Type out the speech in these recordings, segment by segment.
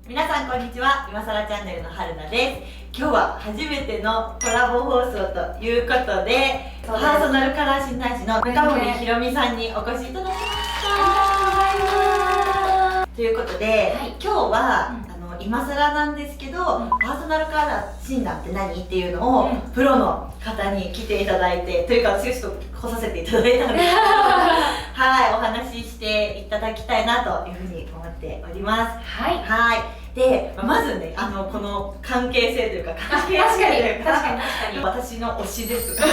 皆さんこんにちは、今更チャンネルの春菜です。今日は初めてのコラボ放送ということで、パーソナルカラー診断士の中森ひろみさんにお越しいただきました。ということで、今日は、今更なんですけど、パーソナルカラー診断って何っていうのを、プロの方に来ていただいて、というか私がちょっと来させていただいたんですけどはい、お話ししていただきたいなというふうに思っております。はい、で、まずね、この関係性というか、関係性というか、私の推しです。推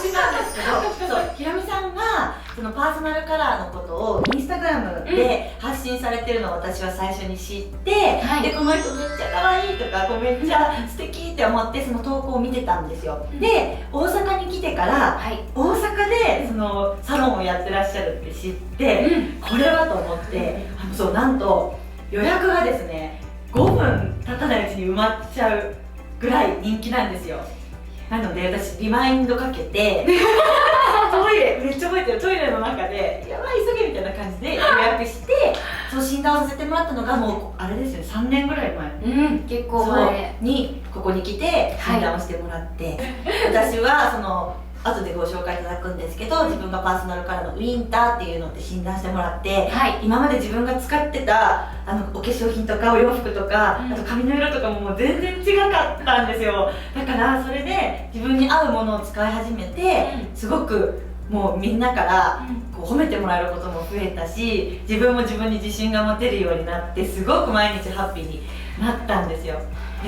しなんですけど、そう、ひろみさんがそのパーソナルカラーのことをインスタグラムで発信されてるのを私は最初に知って、で、この人めっちゃ可愛いとか、めっちゃ素敵って思ってその投稿を見てたんですよ。で、大阪に来てから、大阪でそのサロンをやってらっしゃるって知って、これはと思って、そう、なんと予約がですね、5分経たないうちに埋まっちゃうぐらい人気なんですよ。なので私リマインドかけてトイレめっちゃ覚えてる、トイレの中でやばい急げみたいな感じで予約してそう診断をさせてもらったのがもうあれですよね、3年ぐらい前、結構前にここに来て診断をしてもらって、私はその後でご紹介いただくんですけど、自分がパーソナルカラーのウィンターっていうのって診断してもらって、今まで自分が使ってたお化粧品とかお洋服とか、あと髪の色とかももう全然違かったんですよ。だからそれで自分に合うものを使い始めて、すごくもうみんなからこう褒めてもらえることも増えたし、自分も自分に自信が持てるようになって、すごく毎日ハッピーになったんですよ。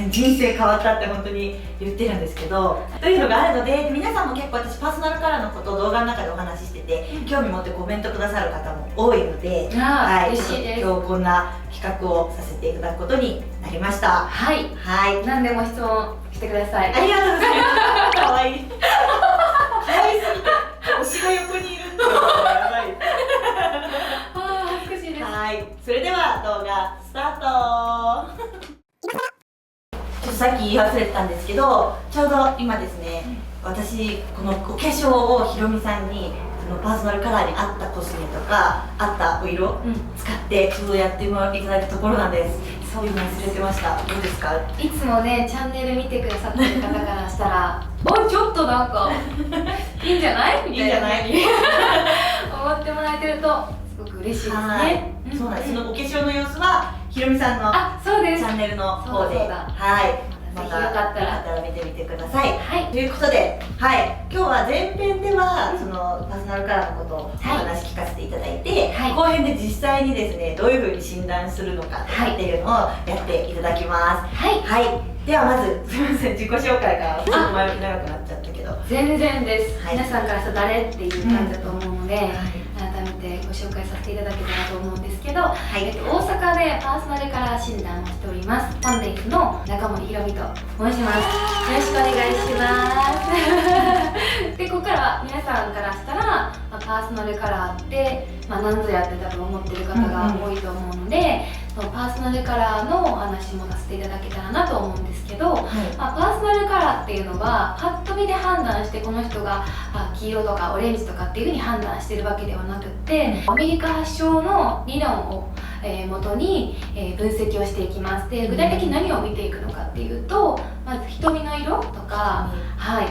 人生変わったって本当に言ってるんですけど、というのがあるので、皆さんも結構私パーソナルカラーのことを動画の中でお話ししてて、興味持ってコメントくださる方も多いので、嬉しいです。今日こんな企画をさせていただくことになりました。何でも質問してください。ありがとうございます。かわいい可愛すぎて推しが横にいるっていうのがやばい恥ずかしいです。それでは動画スタートちょっとさっき言い忘れてたんですけど、ちょうど今ですね、私このお化粧をひろみさんにそのパーソナルカラーに合ったコスメとか合ったお色使ってちょうどやってもらっていただいたところなんです。そういうの忘れてました。どうですか？いつもね、チャンネル見てくださってる方からしたらおい、ちょっとなんかいいんじゃないみたいな思ってもらえてるとすごく嬉しいですね。そうなんです。そのお化粧の様子はひろみさんのチャンネルの方で、またよかったら見てみてください。ということで、今日は前編ではそのパーソナルカラーのことをお話聞かせていただいて、後編で実際にですね、どういうふうに診断するのかっていうのをやっていただきます。ではまず、すみません、自己紹介がちょっと前置き長くなっちゃったけど。全然です。皆さんからしたら誰っていう感じだと思うので、改めてご紹介させていただけたらと思うんですけど、大阪でパーソナルカラー診断をしております、パンデイズの中森ひろみと申します。よろしくお願いしますで、ここからは皆さんからしたら、パーソナルカラーって何ぞやってたと思ってる方が多いと思うので、パーソナルカラーのお話もさせていただけたらなと思うんですけど、パーソナルカラーっていうのはパッと見で判断してこの人が黄色とかオレンジとかっていうふうに判断してるわけではなくって、アメリカ発祥の理論を元に分析をしていきます。で、具体的に何を見ていくのかっていうと、まず瞳の色とか、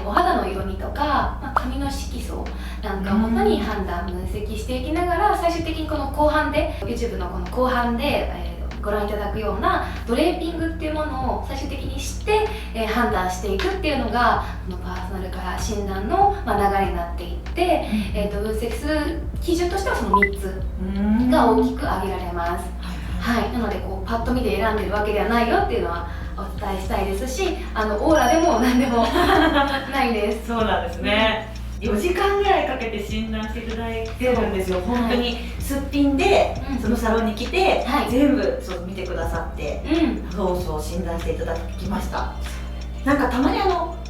お肌の色味とか、髪の色素なんかを元に判断分析していきながら、最終的にこの後半で YouTube のこの後半で、ご覧いただくようなドレーピングっていうものを最終的にして、判断していくっていうのがこのパーソナルカラー診断の、流れになっていって、分析する基準としてはその3つが大きく挙げられます。なのでこうパッと見で選んでるわけではないよっていうのはお伝えしたいですし、オーラでも何でもないです。そうなんですね。4時間ぐらいかけて診断していただいてるんですよ。本当にすっぴんでそのサロンに来て全部そう見てくださって、そう診断していただきました。なんかたまに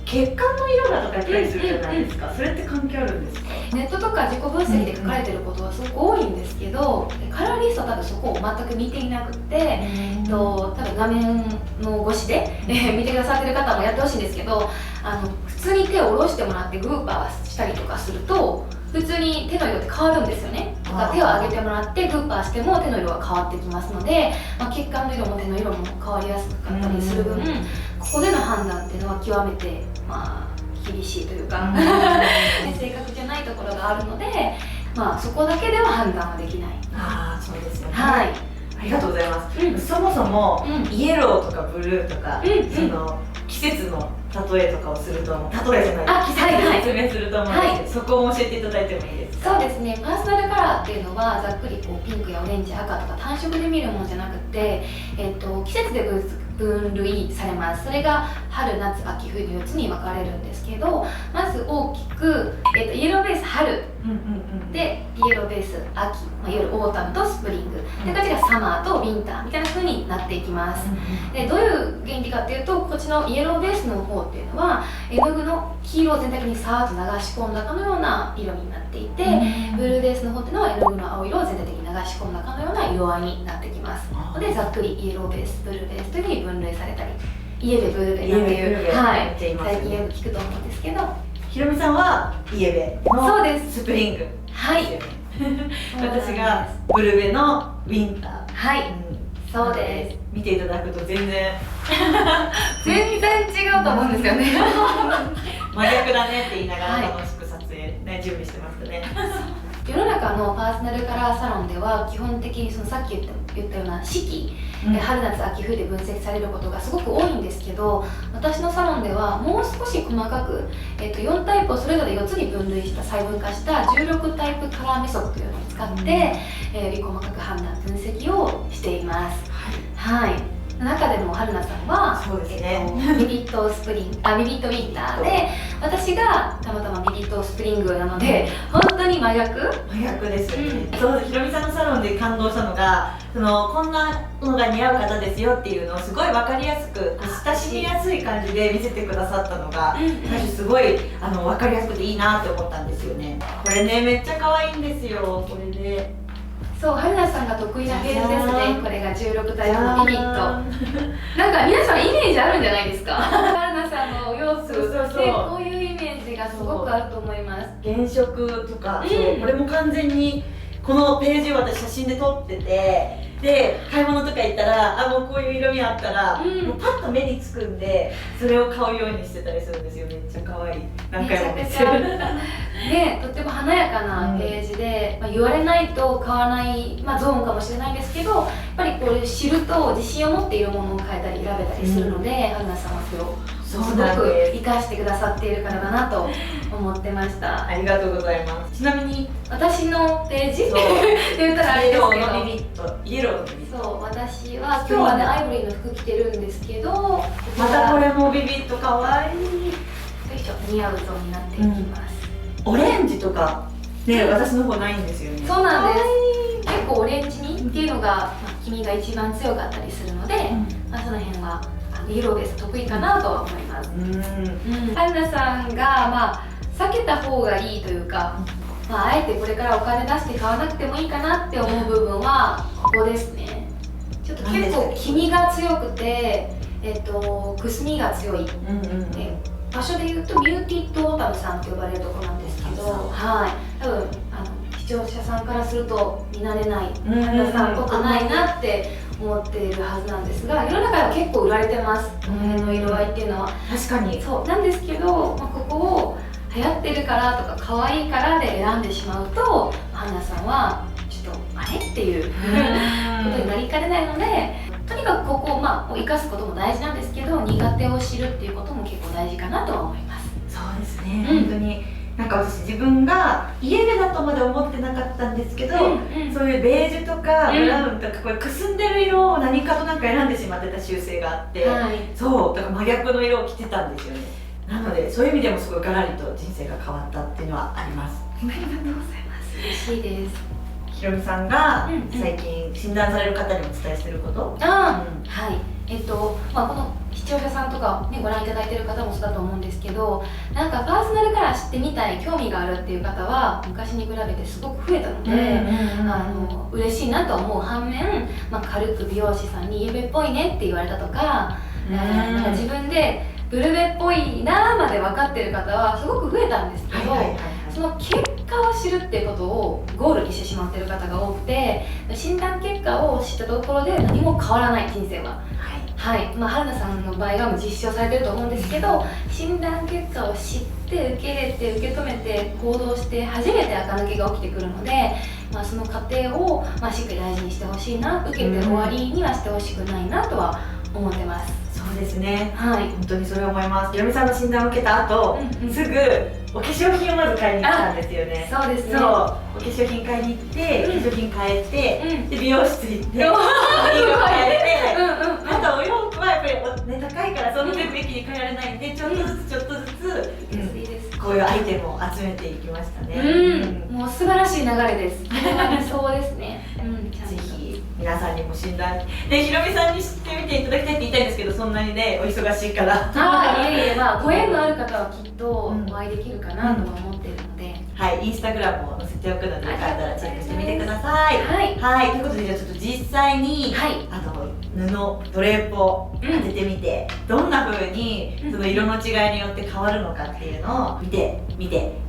血管の色がとかやったりするじゃないですか。それって関係あるんですか？ネットとか自己分析で書かれてることはすごく多いんですけど、カラーリストは多分そこを全く見ていなくて、多分画面の越しで見てくださってる方もやってほしいんですけど、普通に手を下ろしてもらってグーパーしたりとかすると普通に手の色って変わるんですよね。とか手を上げてもらってグーパーしても手の色が変わってきますので、血管の色も手の色も変わりやすかったりする分、ここでの判断っていうのは極めて厳しいというか正確じゃないところがあるので、そこだけでは判断はできない。そうですよね。はい、ありがとうございます。そもそもイエローとかブルーとか、その季節の例えとかをすると、例えじゃない、季節で説明すると思うんですけど、そこを教えていただいてもいいですか？そうですね、パーソナルカラーっていうのはざっくりピンクやオレンジ、赤とか単色で見るものじゃなくて、季節で分類されます。それが春、夏、秋、冬の4つに分かれるんですけど、まず大きく、イエローベース春、でイエローベース秋、いわゆるオータムとスプリング、でこっちがサマーとウィンターみたいな風になっていきます。でどういう原理かっていうと、こっちのイエローベースの方っていうのは絵の具の黄色を全体的にさーっと流し込んだかのような色になっていて、ブルーベースの方っていうのは絵の具の青色を全体的に流し込んだかのような色合いになってきます。のでざっくりイエローベース、ブルーベースというふうに分類されたり、イエベ、ブルーベなんていう、最近よく聞くと思うんですけど、ひろみさんはイエベのスプリング、私がブルベのウィンター。そうです。見ていただくと全然全然違うと思うんですよね。真逆だねって言いながら楽しく撮影ね、準備してましたね。世の中のパーソナルカラーサロンでは基本的にそのさっき言ったような四季、春夏秋冬で分析されることがすごく多いんですけど、私のサロンではもう少し細かく、4タイプをそれぞれ4つに分類した細分化した16タイプカラーメソッドというのを使って、より細かく判断分析をしています。中でも春菜さんはビビットスプリング、ビビットウィンターで、私がたまたまビビットスプリングなので、本当に真逆ですよね。ひろみさんのサロンで感動したのが、こんなのが似合う方ですよっていうのをすごい分かりやすく、親しみやすい感じで見せてくださったのが、最初すごい分かりやすくていいなって思ったんですよね。これね、めっちゃ可愛いんですよ。これでそう、春菜さんが得意なページですね。これが16タイプのビビット。なんか皆さんイメージあるんじゃないですか。春菜さんのお洋服でこういうイメージがすごくあると思います。原色とか、これも完全にこのページを私写真で撮ってて、で買い物とか行ったら、もうこういう色味あったら、もうパッと目につくんで、それを買うようにしてたりするんですよ。めっちゃ可愛い。何回も見せる。ね、とっても華やかなページで、言われないと買わない、ゾーンかもしれないんですけど、やっぱりこれ知ると自信を持っているものを変えたり選べたりするので、春菜さんはそれをすごく生かしてくださっているからだなと思ってました。ありがとうございます。ちなみに私のページって言ったらあれですけど、イエローのビビット、イエローのビビット。そう、私は今日はねアイボリーの服着てるんですけど、またこれもビビット可愛い。よいしょ、似合うゾーンになっていきます。オレンジとかね、私の方ないんですよね。そうなんです。結構オレンジ味っていうのが、君が一番強かったりするので、その辺はイエローベース得意かなとは思います。春菜さんが避けた方がいいというか、あえてこれからお金出して買わなくてもいいかなって思う部分はここですね。ちょっと結構黄身が強くて、くすみが強い。場所で言うとミューティッドオータムさんと呼ばれるところなんですけど、多分視聴者さんからすると見慣れない春菜さんっぽくないなって思っているはずなんですが、世の中では結構売られてます、この辺の色合いっていうのは。確かにそうなんですけど、ここを流行ってるからとか可愛いからで選んでしまうと、春菜さんはちょっとあれっていうことになりかねないので、とにかくここを生かすことも大事なんですけど、苦手を知るっていうことも結構大事かなとは思います。そうですね、本当になんか私自分がイエベだとまで思ってなかったんですけど、そういうベージュとかブラウンとか、これくすんでる色を何かとなんか選んでしまってた習性があって、そうだから真逆の色を着てたんですよね。なのでそういう意味でもすごいガラリと人生が変わったっていうのはあります。ありがとうございます。嬉しいです。ひろみさんが最近診断される方にお伝えしてること、はい、この視聴者さんとかね、ご覧いただいてる方もそうだと思うんですけど、なんかパーソナルカラー知ってみたい、興味があるっていう方は昔に比べてすごく増えたので、嬉しいなと思う反面、軽く美容師さんにイエベっぽいねって言われたとか、なんか自分でブルベっぽいなーまで分かってる方はすごく増えたんですけど、その結果を知るっていうことをゴールにしてしまっている方が多くて、診断結果を知ったところで何も変わらない人生は。はい、春菜さんの場合はもう実証されてると思うんですけど、診断結果を知って受け入れて受け止めて行動して初めて垢抜けが起きてくるので、その過程を、しっかり大事にしてほしいな、受けて終わりにはしてほしくないなとは思ってます。そうですね、はい、本当にそれを思います。ひろみさんの診断を受けた後、すぐお化粧品をまず買いに行ったんですよね。そうですね。そう、お化粧品買いに行って、化粧品変えて、で美容室行って、色変えて、あとお洋服はやっぱり高いからそんな全部一気に変えられないんで、ちょっとずつちょっとずつこういうアイテムを集めていきましたね。もう素晴らしい流れです。そうですね。ぜひ皆さんにも診断でひろみさんに知ってみていただきたいって言いたいんですけど、そんなにねお忙しいから。いえいえ、ご縁のある方はきっとお会いできるかなとは思っているので、はい、インスタグラムを載せておくのでよかったらチェックしてみてください。はい、ということでじゃあちょっと実際に布ドレープを当ててみて、どんな風にその色の違いによって変わるのかっていうのを見て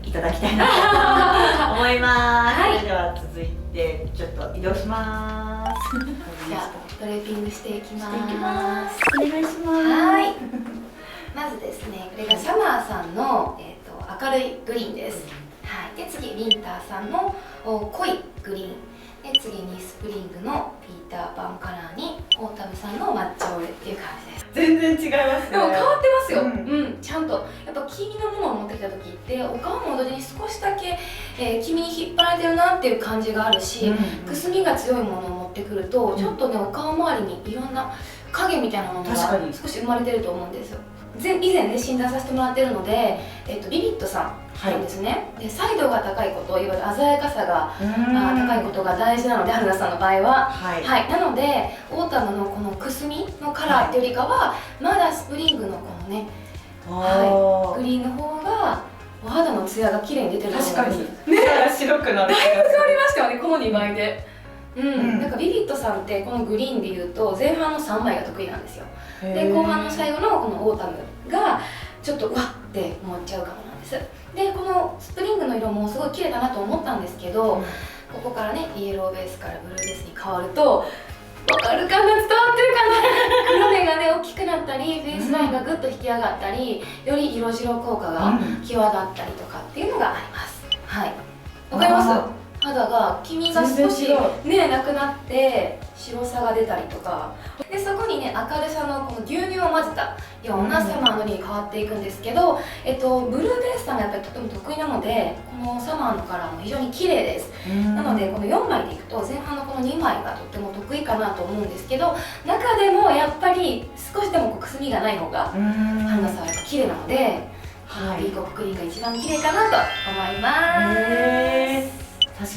いただきたいなと思います。それでは続いてちょっと移動します。じゃあドレーピングしていきます。お願いします。はい。まずですね、これがサマーさんの明るいグリーンです。はい。で次ウィンターさんの濃いグリーン。で次にスプリングのピーターパンカラーにオータムさんの抹茶オレっていう感じです。全然違いますね。でも変わってますよ。ちゃんとやっぱ黄身のものを持ってきた時ってお顔も同時に少しだけ、黄身に引っ張られてるなっていう感じがあるし、くすみが強いものを持ってくるとちょっとねお顔周りにいろんな影みたいなものが少し生まれてると思うんですよ。以前ね診断させてもらってるので、ビビットさんなんですね。で彩度が高いこと、いわゆる鮮やかさが高いことが大事なので、春菜さんの場合は、なのでオータムのこのくすみのカラーっていうよりかは、まだスプリングのこのね、グリーンの方がお肌のツヤが綺麗に出てると思うんです。確かに目が白くなる。だいぶ変わりましたよね、この2倍で。なんかビビットさんってこのグリーンでいうと前半の3枚が得意なんですよ。で後半の最後のこのオータムがちょっとわって思っちゃうかもなんです。でこのスプリングの色もすごい綺麗だなと思ったんですけど、ここからねイエローベースからブルーベースに変わると、わかるかな、伝わってるかな黒目がね大きくなったり、フェイスラインがぐっと引き上がったり、より色白効果が際立ったりとかっていうのがあります。はい、わかります？肌が黄身が少しねなくなって白さが出たりとかで、そこにね明るさのこの牛乳を混ぜたようなサマーの色に変わっていくんですけど、ブルーベースさんがやっぱりとても得意なので、このサマーのカラーも非常に綺麗です。なのでこの4枚でいくと前半のこの2枚がとっても得意かなと思うんですけど、中でもやっぱり少しでもくすみがない方が春菜さんはやっぱ綺麗なので、ピーコッククリーンが一番綺麗かなと思います。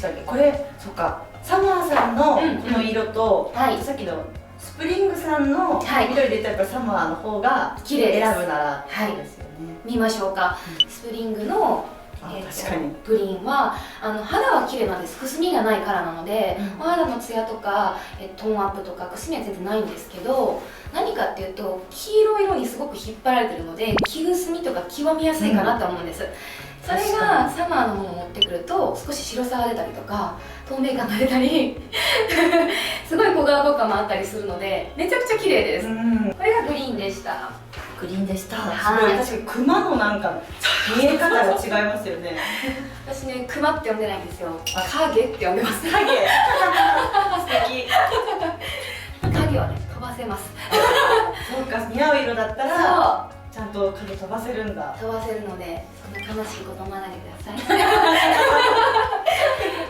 確かにこれ、そっか、サマーさんのこの色と、さっきのスプリングさんの緑で言ったらやっぱサマーの方が綺麗選ぶならそうですよね。見ましょうか。スプリングのグリーンは肌は綺麗なんです。くすみがないカラーなので、お肌のツヤとかトーンアップとかくすみは全然ないんですけど、何かっていうと黄色い色にすごく引っ張られてるので黄くすみとか極みやすいかなと思うんです。それがサマーのものを持ってくると少し白さが出たりとか透明感が出たりすごい小顔効果もあったりするのでめちゃくちゃ綺麗です。これがグリーンでした。グリーンでした。すごい、確かにクマのなんか見え方が違いますよね。私ね、クマって呼んでないんですよ。影って呼んでます。影。素敵。影はね飛ばせます。そうか、似合う色だったらちゃんと影飛ばせるんだ。飛ばせるので、そんな悲しいこと思わないでください。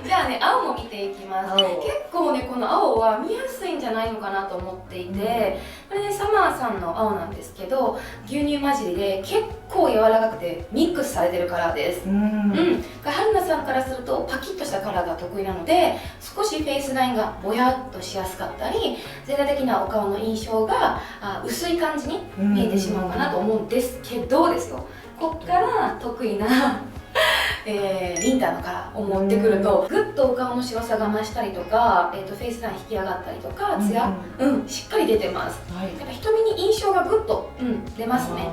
じゃあね、青も見ていきます。結構ね、この青は見やすいんじゃないのかなと思っていて、これね、サマーさんの青なんですけど、牛乳混じりで結構柔らかくてミックスされてるカラーです。春菜さんからするとパキッとしたカラーが得意なので、少しフェイスラインがぼやっとしやすかったり、全体的なお顔の印象が薄い感じに見えてしまうかなと思うんですけどですよ、こっから得意なウィンターのカラーを持ってくるとぐっとお顔の白さが増したりとか、フェイスライン引き上がったりとかツヤ、しっかり出てます。やっぱ瞳に印象がぐっと、出ますね。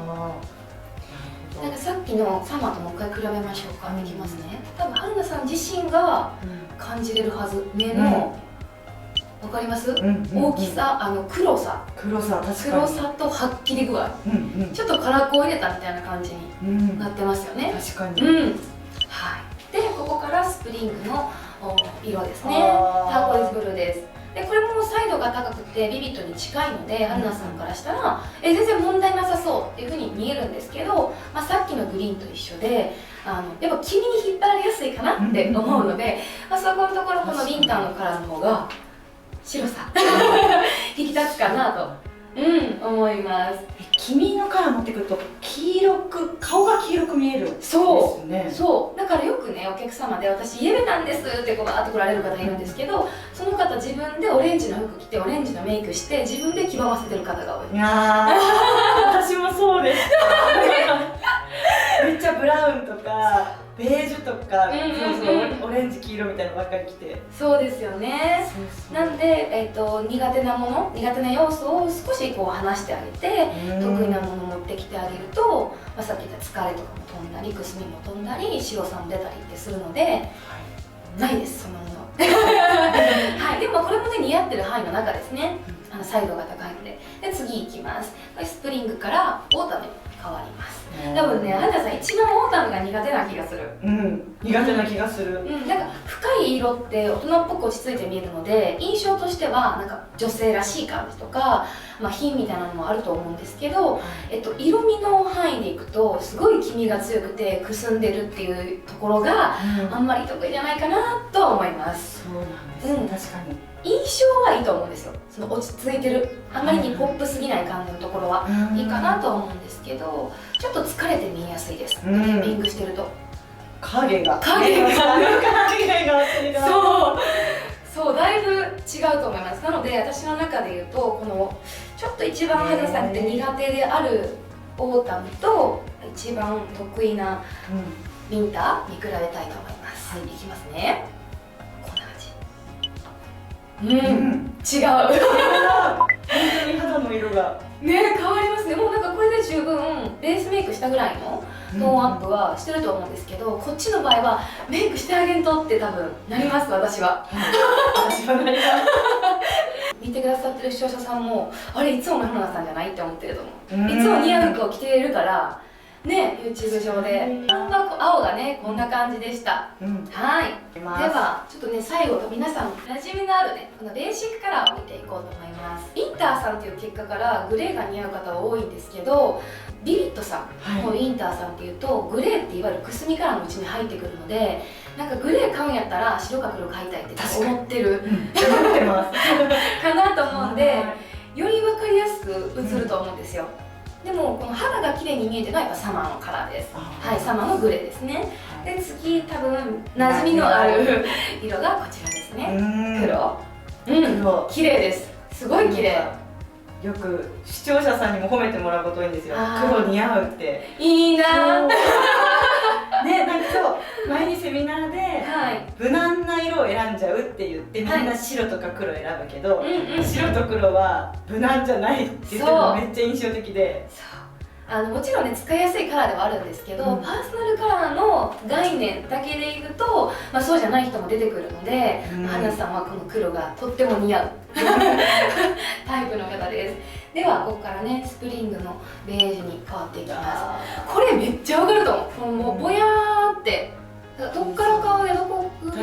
なんかさっきのサマーともう一回比べましょうか。できますね。多分春菜さん自身が感じれるはず。目のわかります？大きさ、黒さとはっきり具合、ちょっとカラコン入れたみたいな感じになってますよね。確かに。はい。でここからスプリングの色ですね。ターコイズブルーです。でこれも彩度が高くてビビッドに近いので、春菜さんからしたら全然問題なさそうっていう風に見えるんですけど、さっきのグリーンと一緒でやっぱ君に引っ張られやすいかなって思うので、そこのところこのウィンターのカラーの方が白さ引き立つかなと、思います。黄身のカラー持ってくると顔が黄色く見える。そう、だからよくねお客様で私イエベなんですってバーッと来られる方いるんですけど、その方自分でオレンジの服着てオレンジのメイクして自分で黄ばませてる方が多い。いや私もそうですめっちゃブラウンとかベージュとかオレンジ黄色みたいなのばっかり着て。そうですよね。なんで、苦手な要素を少し離してあげて得意なものを持ってきてあげると、さっき言った疲れとかも飛んだりくすみも飛んだり白さも出たりってするので、ないですそんなものはい、でもこれもね似合ってる範囲の中ですね。彩度が高いので。次いきます。これスプリングからオータムに変わります。多分ね、春菜さん一番オータムが苦手な気がする。苦手な気がする。なんか深い色って大人っぽく落ち着いて見えるので、印象としてはなんか女性らしい感じとか、品みたいなのもあると思うんですけど、色味の範囲でいくとすごい黄身が強くてくすんでるっていうところがあんまり得意じゃないかなとは思います。そうなんです、確かに。印象はいいと思うんですよ。その落ち着いてる、あまりにポップすぎない感じのところはいいかなと思うんですけど、ちょっと疲れて見えやすいです。テーピングしてると影がそうだいぶ違うと思います。なので私の中で言うとこのちょっと一番春菜さんって苦手であるオータムと一番得意なウィンター見比べたいと思います。いきますね。こんな感じ。違う本当に肌の色がね変わりますね。もうなんかこれで十分ベースメイクしたぐらいのトーンアップはしてると思うんですけど、こっちの場合はメイクしてあげんとって多分なります。私はなります見てくださってる視聴者さんもあれいつもの春菜さんじゃないって思ってると思う。いつも似合う服を着ているからね、YouTube 上で青がねこんな感じでした。はい、ではちょっとね最後皆さん馴染みのあるねこのベーシックカラーを見ていこうと思います。ウィンターさんという結果からグレーが似合う方は多いんですけど、ビビットさんのウィンターさんっていうとグレーっていわゆるくすみカラーのうちに入ってくるので、なんかグレー買うんやったら白か黒買いたいって思ってるかなと思うんで、より分かりやすく映ると思うんですよ。でもこの肌が綺麗に見えてるのはやっぱサマーのカラーです。はい、サマーのグレーですね。で次多分馴染みのある色がこちらですね。黒。綺麗です。すごい綺麗。よく視聴者さんにも褒めてもらうこと多いんですよ。黒似合うって。いいな。ね、なんかそう前にセミナーで無難な色を選んじゃうって言ってみんな白とか黒選ぶけど、白と黒は無難じゃないって言ってるのめっちゃ印象的で。もちろんね使いやすいカラーではあるんですけど、パーソナルカラーの概念だけでいくと、そうじゃない人も出てくるので、花さんはこの黒がとっても似合うタイプの方です。ではここからねスプリングのベージュに変わっていきます。これめっちゃわかると思う。このもうぼやーってどっから顔でどこ行く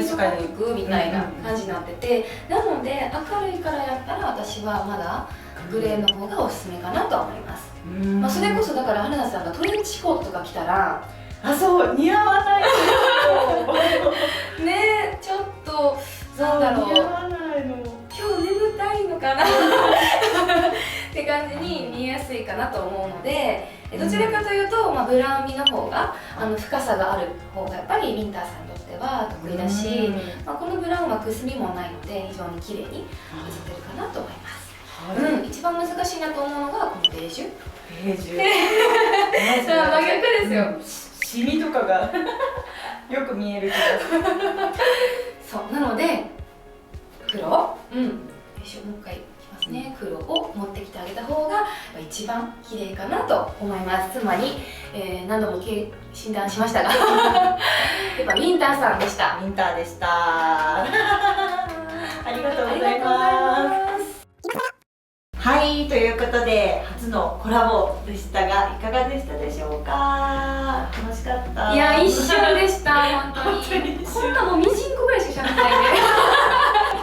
みたいな感じになってて、なので明るいからやったら私はまだグレーの方がおすすめかなと思います。それこそだから春菜さんがトレンチコートとか着たらそう似合わないね、ちょっとなんだろう、似合わないの今日眠たいのかなって感じに見えやすいかなと思うので、どちらかというと、ブラウンみの方が深さがある方がやっぱりウィンターさんにとっては得意だし、このブラウンはくすみもないので非常に綺麗に映ってるかなと思います。一番難しいなと思うのがこのベージュ。真逆ですよ。シミとかがよく見える気がする。そうなので黒、よいしょ、もう一回いきますね。黒を持ってきてあげた方が一番綺麗かなと思います。つまり何度も診断しましたがやっぱウィンターさんでした。ウィンターでしたありがとうございます。はい、ということで初のコラボでしたがいかがでしたでしょうか。楽しかった。いや一瞬でした本当にこんなもうミジンコぐらいしか喋らないで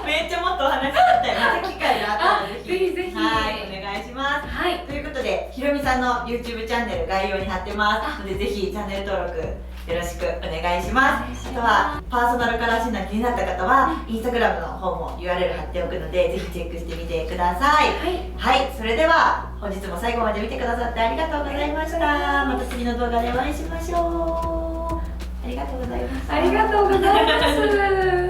めっちゃもっとお話ししたい。また機会があったらぜひぜひはいお願いします。はい、ということでひろみさんの YouTube チャンネル概要に貼ってますのでぜひチャンネル登録よろしくお願いします。あとはパーソナルカラー診断気になった方はインスタグラムの方も URL 貼っておくのでぜひチェックしてみてください。はい、それでは本日も最後まで見てくださってありがとうございました。また次の動画でお会いしましょう。ありがとうございました。ありがとうございます